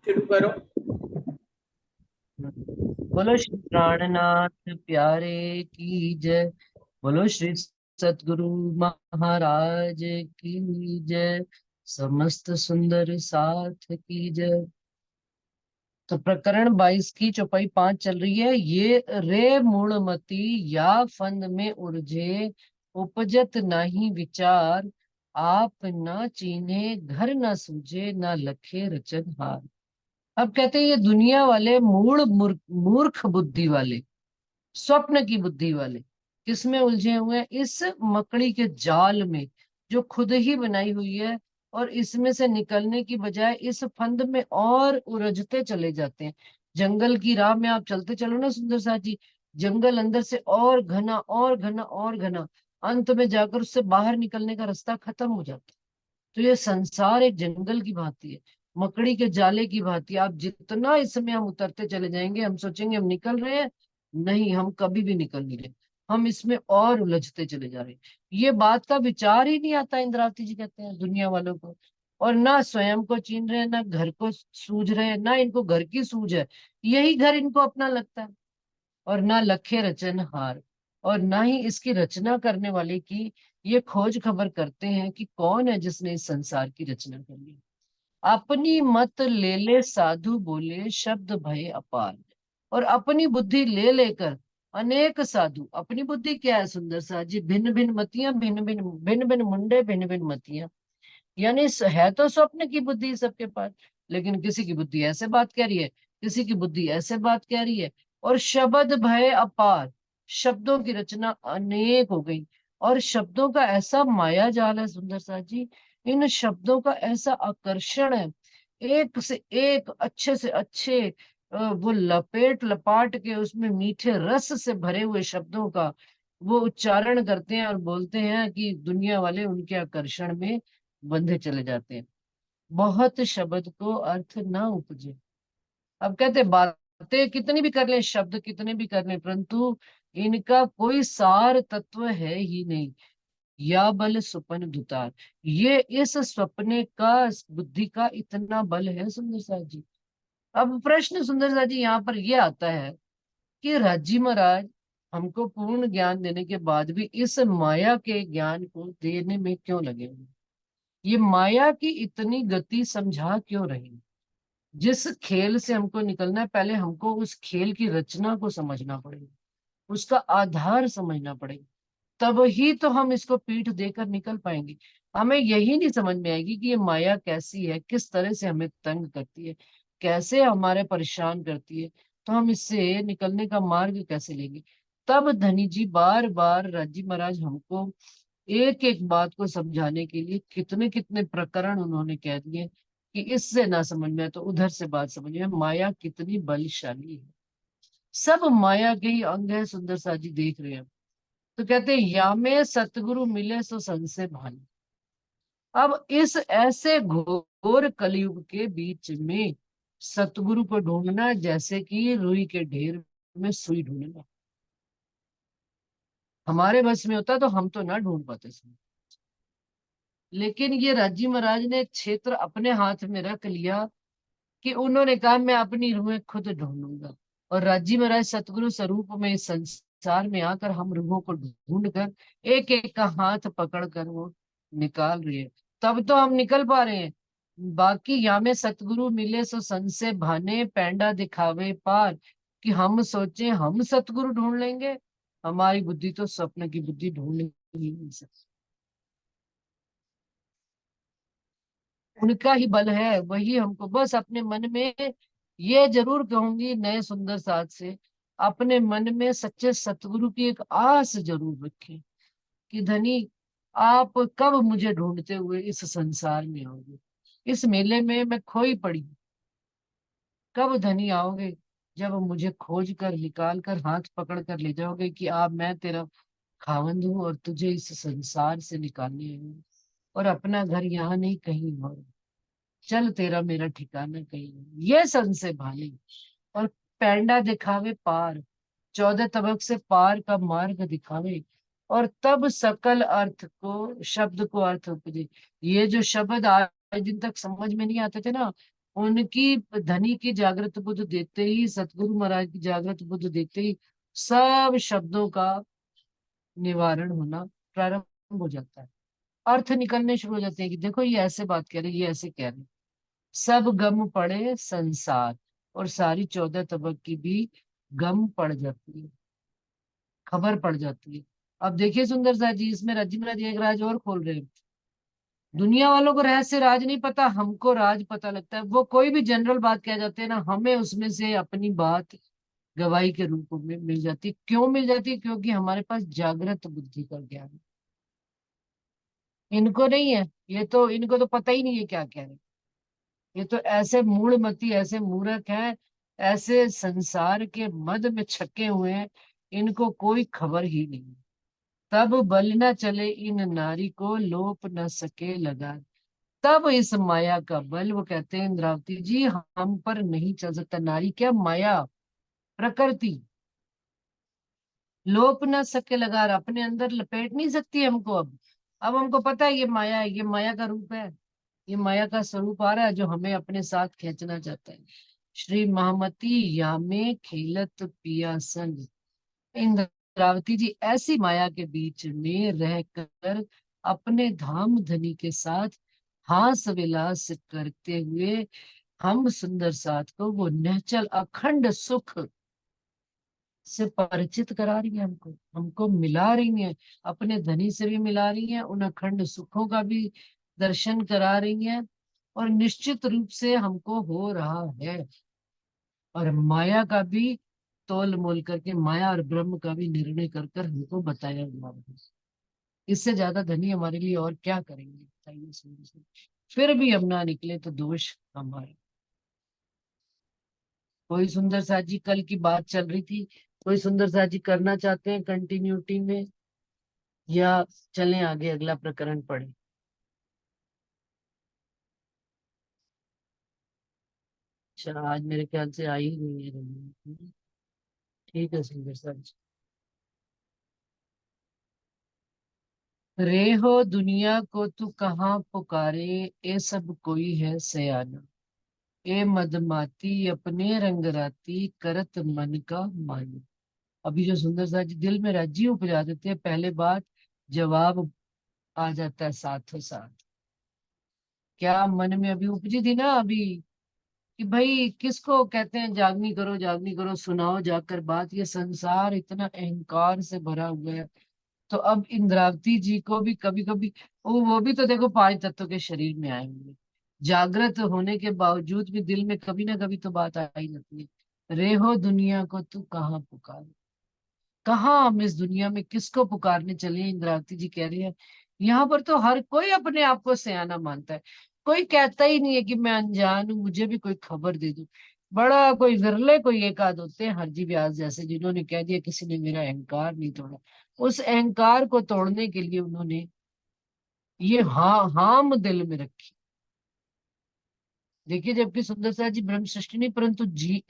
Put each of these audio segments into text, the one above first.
शुरू करो। बोलो श्री प्राणनाथ प्यारे की जय। बोलो श्री सतगुरु महाराज की जय। समस्त सुंदर साथ की जय। तो प्रकरण 22 की चौपाई 5 चल रही है। ये रे मूढ़मति या फंद में उलझे, उपजत नहीं विचार। आप न चीन्हे घर न सूझे, न लखे रचनहार। अब कहते हैं ये दुनिया वाले मूर्ख बुद्धि वाले, स्वप्न की बुद्धि वाले किसमें उलझे हुए हैं? इस मकड़ी के जाल में जो खुद ही बनाई हुई है। और इसमें से निकलने की बजाय इस फंद में और उलझते चले जाते हैं। जंगल की राह में आप चलते चलो ना सुंदर साथ जी, जंगल अंदर से और घना और घना और घना, अंत में जाकर उससे बाहर निकलने का रास्ता खत्म हो जाता है। तो ये संसार एक जंगल की भांति है, मकड़ी के जाले की भांति। आप जितना इसमें हम उतरते चले जाएंगे, हम सोचेंगे हम निकल रहे हैं, नहीं, हम कभी भी निकल नहीं रहे। हम इसमें और उलझते चले जा रहे हैं। ये बात का विचार ही नहीं आता, इंद्रावती जी कहते हैं दुनिया वालों को। और ना स्वयं को चीन रहे हैं, ना घर को सूझ रहे हैं, ना इनको घर की सूझ है, यही घर इनको अपना लगता है। और ना लखे रचनहार, और ना ही इसकी रचना करने वाले की ये खोज खबर करते हैं कि कौन है जिसने इस संसार की रचना करी। अपनी मत ले ले साधु बोले, शब्द भय अपार। और अपनी बुद्धि ले लेकर अनेक साधु, अपनी बुद्धि क्या है सुंदर सा जी? भिन्न भिन्न मतियां, भिन्न भिन्न मुंडे, भिन्न भिन्न मतियां। यानी है तो स्वप्न की बुद्धि सबके पास, लेकिन किसी की बुद्धि ऐसे बात कह रही है, किसी की बुद्धि ऐसे बात कह रही है। और शब्द भय अपार, शब्दों की रचना अनेक हो गई। और शब्दों का ऐसा माया जाल है सुंदर सा जी, इन शब्दों का ऐसा आकर्षण है, एक से एक अच्छे से अच्छे वो लपेट लपाट के उसमें मीठे रस से भरे हुए शब्दों का वो उच्चारण करते हैं और बोलते हैं कि दुनिया वाले उनके आकर्षण में बंधे चले जाते हैं। बहुत शब्द को अर्थ ना उपजे। अब कहते हैं बातें कितनी भी कर लें, शब्द कितने भी कर लें, परंतु इनका कोई सार तत्व है ही नहीं। या बल सुपन धुतार, ये इस स्वप्ने का, बुद्धि का इतना बल है सुंदर सा जी। अब प्रश्न सुंदर सा जी यहाँ पर ये आता है कि राजी महाराज हमको पूर्ण ज्ञान देने के बाद भी इस माया के ज्ञान को देने में क्यों लगे हुए? ये माया की इतनी गति समझा क्यों रही? जिस खेल से हमको निकलना है, पहले हमको उस खेल की रचना को समझना पड़ेगा, उसका आधार समझना पड़ेगा, तब ही तो हम इसको पीठ देकर निकल पाएंगे। हमें यही नहीं समझ में आएगी कि ये माया कैसी है, किस तरह से हमें तंग करती है, कैसे हमारे परेशान करती है, तो हम इससे निकलने का मार्ग कैसे लेंगे? तब धनी जी बार बार राजी महाराज हमको एक एक बात को समझाने के लिए कितने कितने प्रकरण उन्होंने कह दिए कि इससे ना समझ में आए तो उधर से बात समझ में। माया कितनी बलशाली है, सब माया के ही अंग है सुंदर सा जी, देख रहे हैं। तो कहते हैं या में सतगुरु मिले सो संसे भान। अब इस ऐसे घोर कलयुग के बीच में सतगुरु को ढूंढना जैसे कि रुई के ढेर में सुई ढूंढना। हमारे बस में होता तो हम तो ना ढूंढ पाते सुई। लेकिन ये राजी महाराज ने एक क्षेत्र अपने हाथ में रख लिया कि उन्होंने कहा मैं अपनी रूहें खुद ढूंढूंगा। और राजी महाराज सतगुरु स्वरूप में इस संसार में आकर हम रूहों को ढूंढ कर एक एक का हाथ पकड़ कर वो निकाल रही है। तब तो हम निकल पा रहे हैं। बाकी यहाँ में सतगुरु मिले सो सन से भाने, पैंडा दिखावे पार। कि हम सोचे हम सतगुरु ढूंढ लेंगे, हमारी बुद्धि तो स्वप्न की बुद्धि ढूंढ ही नहीं सकती। उनका ही बल है, वही हमको बस अपने मन में, ये जरूर कहूंगी नए सुंदर साथ से, अपने मन में सच्चे सतगुरु की एक आस जरूर रखें कि धनी आप कब मुझे ढूंढते हुए इस संसार में आओगे, इस मेले में मैं खोई पड़ी हूं। कब धनी आओगे? जब मुझे खोज कर निकाल कर हाथ पकड़ कर ले जाओगे कि आप, मैं तेरा खावंद हूँ और तुझे इस संसार से निकालने आई हूँ। और अपना घर यहाँ नहीं कहीं और, चल तेरा मेरा ठिकाना कहीं नहीं। ये सन से भाले और पैंडा दिखावे पार, 14 तबक से पार का मार्ग दिखावे। और तब सकल अर्थ को, शब्द को अर्थ उपजे। ये जो शब्द दिन तक समझ में नहीं आते थे ना, उनकी धनी की जागृत बुद्ध देखते ही, सतगुरु महाराज की जागृत बुद्ध देखते ही सब शब्दों का निवारण होना प्रारंभ हो जाता है। अर्थ निकलने शुरू हो जाते हैं कि देखो ये ऐसे बात कह रहे, ये ऐसे कह रहे। सब गम पड़े संसार, और सारी 14 तबक की भी गम पड़ जाती है, खबर पड़ जाती है। अब देखिए सुंदर सा जी, इसमें रजी महाराज एक राज और खोल रहे हैं। दुनिया वालों को रहस्य राज नहीं पता, हमको राज पता लगता है। वो कोई भी जनरल बात कह जाते हैं ना, हमें उसमें से अपनी बात गवाही के रूप में मिल जाती है। क्यों मिल जाती है? क्योंकि हमारे पास जागृत बुद्धि का ज्ञान है। इनको नहीं है, ये तो इनको तो पता ही नहीं है क्या कह रहे हैं। ये तो ऐसे मूढ़मती, ऐसे मूर्ख हैं, ऐसे संसार के मद में छके हुए हैं, इनको कोई खबर ही नहीं। तब बल न चले इन नारी को, लोप न सके लगा। तब इस माया का बल, वो कहते हैं इंद्रावती जी, हम पर नहीं चल सकता। नारी क्या? माया, प्रकृति लोप न सके लगार, अपने अंदर लपेट नहीं सकती हमको। अब हमको पता है ये माया है, ये माया का रूप है, ये माया का स्वरूप आ रहा है जो हमें अपने साथ खींचना चाहता है। श्री महामती यामे खेलत पिया संग। इंद्रावती जी ऐसी माया के बीच में रहकर अपने धाम धनी के साथ हास विलास करते हुए हम सुंदर साथ को वो निश्चल अखंड सुख से परिचित करा रही है, हमको हमको मिला रही है, अपने धनी से भी मिला रही है, उन अखंड सुखों का भी दर्शन करा रही है। और निश्चित रूप से हमको हो रहा है, और माया का भी तोल मोल करके, माया और ब्रह्म का भी निर्णय कर कर हमको बताया हुआ है। इससे ज्यादा धनी हमारे लिए और क्या करेंगे बताइए सुंदर से। फिर भी हम ना निकले तो दोष हमारा। कोई सुंदर सा जी, कल की बात चल रही थी, कोई सुंदर सा जी करना चाहते हैं कंटिन्यूटी में, या चलें आगे अगला प्रकरण पढ़े? अच्छा, आज मेरे ख्याल से आई ही नहीं है रही। ठीक है सुंदर सा जी। रे हो दुनिया को तू कहाँ पुकारे, ए सब कोई है सयाना। ए मदमाती अपने रंग राती, करत मन का माना। अभी जो सुंदर सा जी दिल में रज्जी उपजा देते हैं, पहले बात जवाब आ जाता है साथों साथ। क्या मन में अभी उपजी थी ना अभी, कि भाई किसको कहते हैं जागनी करो, जागनी करो, सुनाओ जाकर बात। ये संसार इतना अहंकार से भरा हुआ है। तो अब इंद्रावती जी को भी कभी कभी, वो भी तो देखो 5 तत्वों के शरीर में आए हुए, जागृत होने के बावजूद भी दिल में कभी ना कभी तो बात आ ही जाती है। रे हो दुनिया को तू कहाँ पुकार। कहाँ हम इस दुनिया में किसको पुकारने चले हैं? इंद्रावती जी कह रही है यहाँ पर तो हर कोई अपने आप को सयाना मानता है। कोई कहता ही नहीं है कि मैं अनजान हूँ, मुझे भी कोई खबर दे दो। बड़ा कोई विरले कोई एक आध होते हैं हरजी व्यास जैसे, जिन्होंने कह दिया किसी ने मेरा अहंकार नहीं तोड़ा। उस अहंकार को तोड़ने के लिए उन्होंने ये हाम दिल में रखी। देखिए, जबकि सुंदर सा जी ब्रह्म सृष्टि नहीं, परंतु जी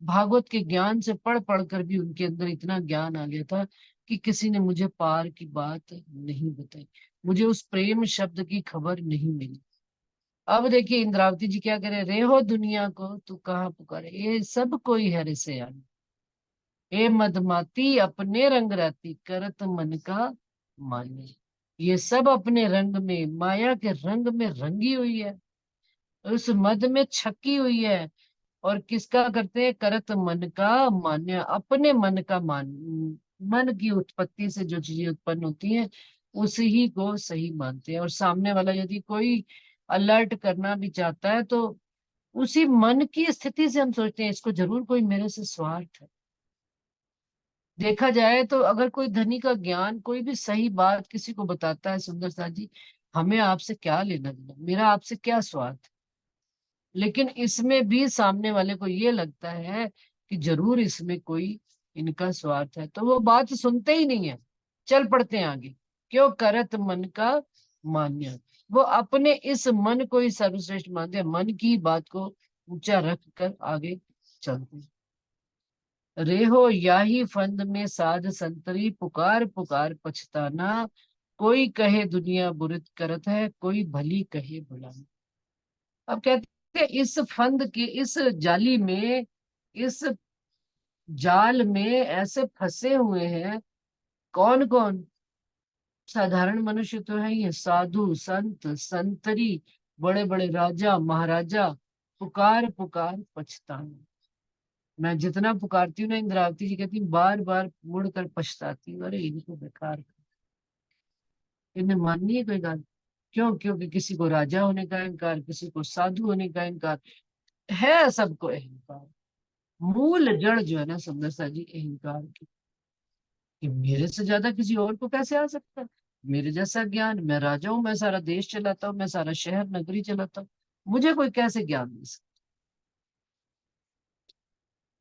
भागवत के ज्ञान से पढ़ पढ़ कर भी उनके अंदर इतना ज्ञान आ गया था कि किसी ने मुझे पार की बात नहीं बताई, मुझे उस प्रेम शब्द की खबर नहीं मिली। अब देखिए इंद्रावती जी क्या करे, रे हो दुनिया को तू कहाँ पुकारे, ये सब कोई है रे से यानी। ए मदमाती अपने रंग राती, करत मन का माने। ये सब अपने रंग में, माया के रंग में रंगी हुई है, उस मद में छकी हुई है। और किसका करते हैं? करत मन का मान्य, अपने मन का मान। मन की उत्पत्ति से जो चीजें उत्पन्न होती हैं उसी ही को सही मानते हैं। और सामने वाला यदि कोई अलर्ट करना भी चाहता है तो उसी मन की स्थिति से हम सोचते हैं इसको जरूर कोई मेरे से स्वार्थ है। देखा जाए तो अगर कोई धनी का ज्ञान, कोई भी सही बात किसी को बताता है सुंदर सा जी, हमें आपसे क्या लेना देना, मेरा आपसे क्या स्वार्थ। लेकिन इसमें भी सामने वाले को ये लगता है कि जरूर इसमें कोई इनका स्वार्थ है, तो वो बात सुनते ही नहीं है, चल पड़ते हैं आगे। क्यों? करत मन का मान्य। वो अपने इस मन को ही सर्वश्रेष्ठ मानते हैं, मन की बात को ऊंचा रख कर आगे चलते हैं। रेहो याही फंद में साध संतरी, पुकार पुकार पछताना। कोई कहे दुनिया बुरित करत है, कोई भली कहे भला। अब कहते हैं इस फंद के, इस जाली में, इस जाल में ऐसे फंसे हुए हैं कौन कौन? साधारण मनुष्य तो है ही है, साधु संत संतरी, बड़े बड़े राजा महाराजा, पुकार पुकार पछताना। मैं जितना पुकारती हूँ ना, इंद्रावती जी कहती बार बार मुड़कर पछताती हूँ, अरे इनको बेकार कर, इन्हें माननी है कोई बात? क्यों? क्योंकि किसी को राजा होने का इनकार, किसी को साधु होने का इनकार है, सबको अहंकार। मूल जड़ जो है ना सुंदर सा जी, अहंकार की, कि मेरे से ज्यादा किसी और को कैसे आ सकता है, मेरे जैसा ज्ञान, मैं राजा हूं, मैं सारा देश चलाता हूँ, मैं सारा शहर नगरी चलाता हूँ, मुझे कोई कैसे ज्ञान दे सकता?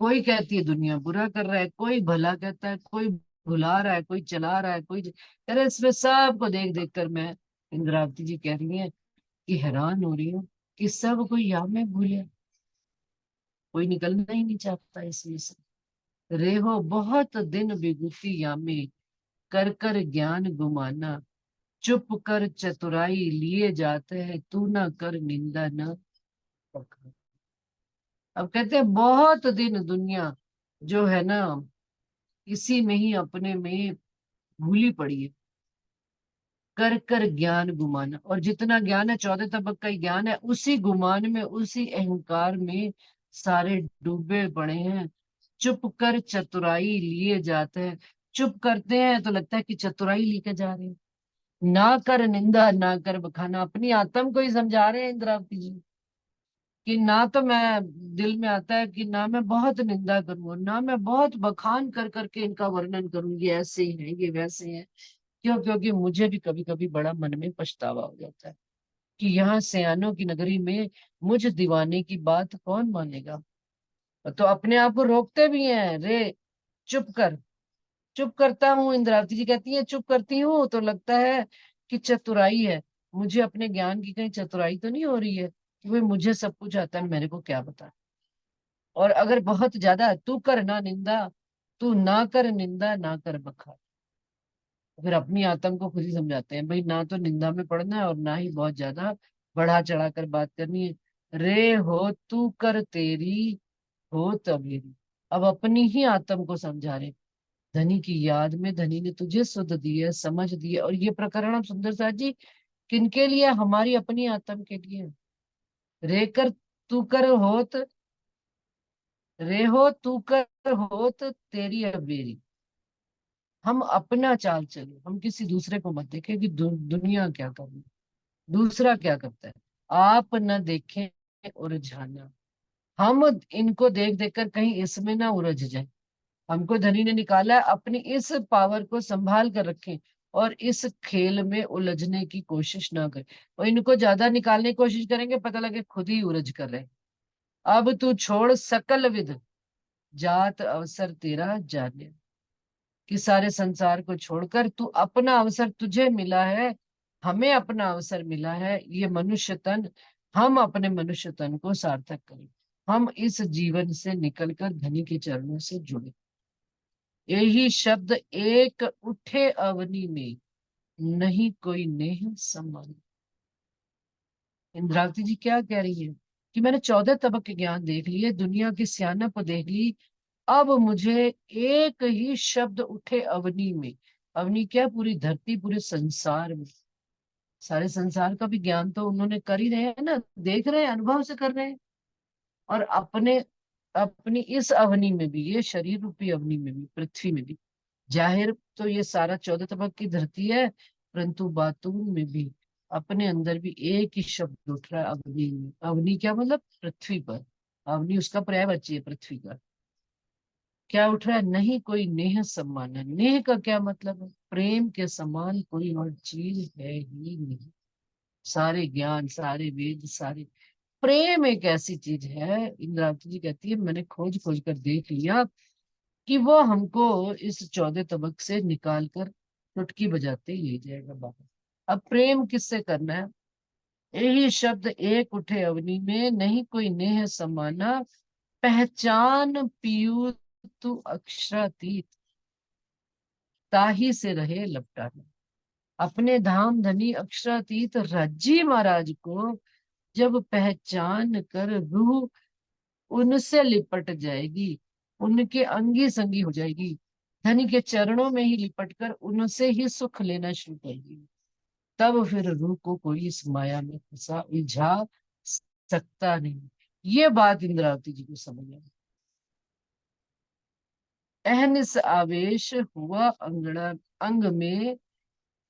कोई कहती है दुनिया बुरा कर रहा है, कोई भला कहता है, कोई भुला रहा है, कोई चला रहा है, कोई अरे इसमें सबको देख देख कर मैं, इंद्रावती जी कह रही है कि हैरान हो रही हूँ कि सब कोई या में भूले, कोई निकलना ही नहीं चाहता इसमें से। रेहो बहुत दिन विभूति यामे, कर कर ज्ञान गुमाना, चुप कर चतुराई लिए जाते हैं, तू ना कर निंदा न पखा। अब कहते हैं बहुत दिन दुनिया जो है ना, इसी में ही अपने में भूली पड़ी है, कर कर ज्ञान गुमाना, और जितना ज्ञान है 14 तबक का ही ज्ञान है, उसी गुमान में, उसी अहंकार में सारे डूबे पड़े हैं। चुप कर चतुराई लिए जाते हैं, चुप करते हैं तो लगता है कि चतुराई लेके जा रहे हैं। ना कर निंदा ना कर बखाना, अपनी आत्म को ही समझा रहे हैं इंद्रावती जी, कि ना तो मैं, दिल में आता है कि ना मैं बहुत निंदा करूं, ना मैं बहुत बखान कर करके इनका वर्णन करूं, ये ऐसे ही है, ये वैसे हैं। क्यों? क्योंकि मुझे भी कभी कभी बड़ा मन में पछतावा हो जाता है कि यहाँ सयानों की नगरी में मुझ दीवाने की बात कौन मानेगा। तो अपने आप को रोकते भी हैं, रे चुप कर। चुप करता हूँ, इंद्रावती जी कहती है चुप करती हूँ तो लगता है कि चतुराई है, मुझे अपने ज्ञान की कहीं चतुराई तो नहीं हो रही है कि भाई मुझे सब कुछ आता है, मेरे को क्या बता। और अगर बहुत ज्यादा, तू कर ना निंदा, तू ना कर निंदा ना कर बखान, फिर अपनी आत्म को खुद ही समझाते हैं, भाई ना तो निंदा में पड़ना है और ना ही बहुत ज्यादा बढ़ा चढ़ा कर बात करनी है। रे हो तू कर तेरी, हो तबेरी। अब अपनी ही आत्म को समझा रहे, धनी की याद में धनी ने तुझे सुध दी है, समझ दी है। और ये प्रकरण अब सुंदर साथ जी किनके लिए? हमारी अपनी आत्म के लिए। रे कर तू कर होत, रे हो तू कर होत तेरी अबेरी। हम अपना चाल चले, हम किसी दूसरे को मत देखें कि दुनिया क्या कर रही है, दूसरा क्या करता है। आप न देखें उलझाना, हम इनको देख देख कर कहीं इसमें ना उलझ जाए। हमको धनी ने निकाला है, अपनी इस पावर को संभाल कर रखें और इस खेल में उलझने की कोशिश ना करें। और इनको ज्यादा निकालने की कोशिश करेंगे, पता लगे खुद ही उलझ कर रहे। अब तू छोड़ सकल विद, जात अवसर तेरा जाने, कि सारे संसार को छोड़कर तू अपना अवसर, तुझे मिला है, हमें अपना अवसर मिला है, ये मनुष्य तन, हम अपने मनुष्य तन को सार्थक करें, हम इस जीवन से निकलकर धनी के चरणों से जुड़े। यही शब्द एक उठे अवनी में, नहीं कोई नेह समान। इंद्रावती जी क्या कह रही है कि मैंने 14 तबक के ज्ञान देख लिए, दुनिया की सियानत देख ली, अब मुझे एक ही शब्द उठे अवनी में, अवनी क्या, पूरी धरती, पूरे संसार में, सारे संसार का भी ज्ञान तो उन्होंने कर ही रहे हैं ना, देख रहे हैं, अनुभव से कर रहे हैं। और अपने, अपनी इस अवनी में भी, ये शरीर रूपी अवनी में भी, पृथ्वी में भी, जाहिर तो ये सारा 14 तबक की धरती है, परंतु बातून में भी अपने अंदर भी एक ही शब्द उठ रहा है, अवनी में। अवनी क्या मतलब? पृथ्वी पर। अवनी उसका पर्यायवाची है, पृथ्वी का। क्या उठ रहा है? नहीं कोई नेह सम्मान है। नेह का क्या मतलब है? प्रेम के समान कोई और चीज है ही नहीं। सारे ज्ञान, सारे वेद, सारे, प्रेम एक ऐसी चीज है, इंद्रावती जी कहती है मैंने खोज खोज कर देख लिया कि वो हमको इस 14 तबक से निकाल कर चुटकी बजाते ही ले जाएगा बाहर। अब प्रेम किससे करना है? यही शब्द एक उठे अवनी में, नहीं कोई नेह समाना, पहचान पीयू तू अक्षरातीत, ताही से रहे लपटाना। अपने धाम धनी अक्षरातीत रज्जी महाराज को जब पहचान कर रूह उनसे लिपट जाएगी, उनके अंगी संगी हो जाएगी, धनी के चरणों में ही लिपट कर उनसे ही सुख लेना शुरू करेगी, तब फिर रूह को कोई इस माया में फंसा उलझा सकता नहीं। ये बात इंद्रावती जी को समझ आई। अहनिस आवेश हुआ अंगड़ा, अंग में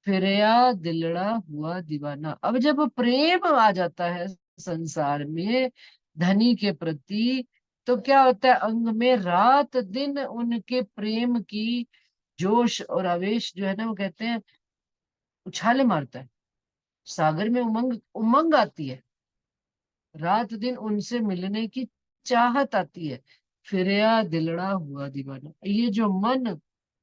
फिरया दिलड़ा हुआ दीवाना। अब जब प्रेम आ जाता है संसार में धनी के प्रति, तो क्या होता है, अंग में रात दिन उनके प्रेम की जोश और आवेश जो है ना, वो कहते हैं उछाले मारता है। सागर में उमंग उमंग आती है, रात दिन उनसे मिलने की चाहत आती है। फिरया दिलड़ा हुआ दीवाना, ये जो मन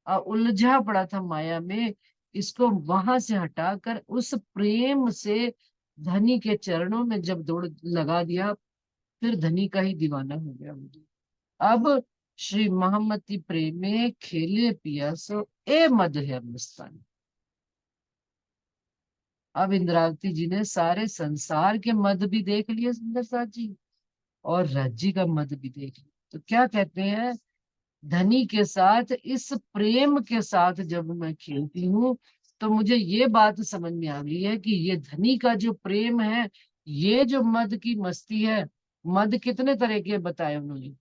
उलझा पड़ा था माया में, इसको वहां से हटाकर उस प्रेम से धनी के चरणों में जब दौड़ लगा दिया, फिर धनी का ही दीवाना हो गया मुझे। अब श्री महामती प्रेमे खेले पिया सो ए मद है मस्तानी। अब इंद्रावती जी ने सारे संसार के मद भी देख लिए सुंदर साथ जी, और राज्य का मद भी देख लिया। तो क्या कहते हैं, धनी के साथ इस प्रेम के साथ जब मैं खेलती हूँ, तो मुझे ये बात समझ में आ गई है कि ये धनी का जो प्रेम है, ये जो मद की मस्ती है, मद कितने तरह के बताए उन्होंने,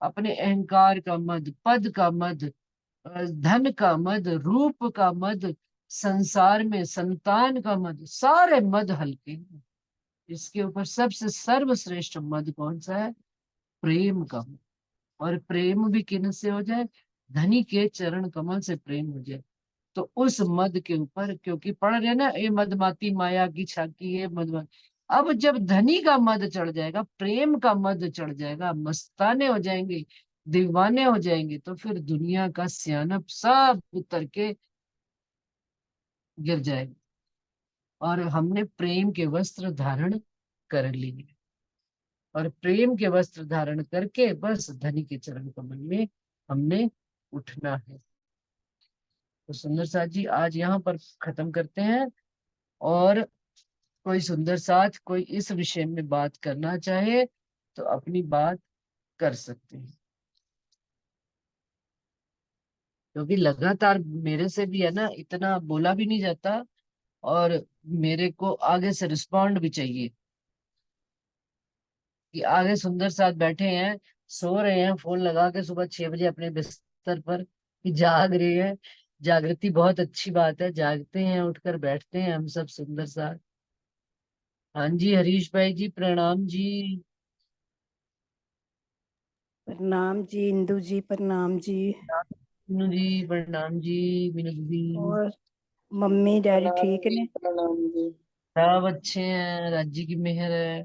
अपने अहंकार का मद, पद का मद, धन का मद, रूप का मद, संसार में संतान का मद, सारे मद हल्के हैं। इसके ऊपर सबसे सर्वश्रेष्ठ मद कौन सा है, प्रेम का मद। और प्रेम भी किन से हो जाए, धनी के चरण कमल से प्रेम हो जाए। तो उस मद के ऊपर, क्योंकि पढ़ रहे ना, ये मदमाती माया की छाकी है मद, अब जब धनी का मद चढ़ जाएगा, प्रेम का मद चढ़ जाएगा, मस्ताने हो जाएंगे, दीवाने हो जाएंगे, तो फिर दुनिया का सियानप सब उतर के गिर जाएगा, और हमने प्रेम के वस्त्र धारण कर लिए। और प्रेम के वस्त्र धारण करके बस धनी के चरण कमल में हमने उठना है। तो सुंदर साथ जी आज यहाँ पर खत्म करते हैं, और कोई सुंदर साथ कोई इस विषय में बात करना चाहे तो अपनी बात कर सकते हैं, क्योंकि लगातार मेरे से भी है ना इतना बोला भी नहीं जाता, और मेरे को आगे से रिस्पॉन्ड भी चाहिए कि आगे सुंदर साथ बैठे हैं, सो रहे हैं फोन लगा के सुबह 6 बजे अपने बिस्तर पर, कि जाग रहे हैं। जागृति बहुत अच्छी बात है, जागते हैं, उठकर बैठते हैं हम सब सुंदर साथ। हाँ जी हरीश भाई जी, प्रणाम जी। प्रणाम जी इंदु जी, प्रणाम जी। मीनू जी प्रणाम जी। मीनू जी और मम्मी डैडी ठीक ने? प्रणाम जी। सब अच्छे हैं, राज्य की मेहर है।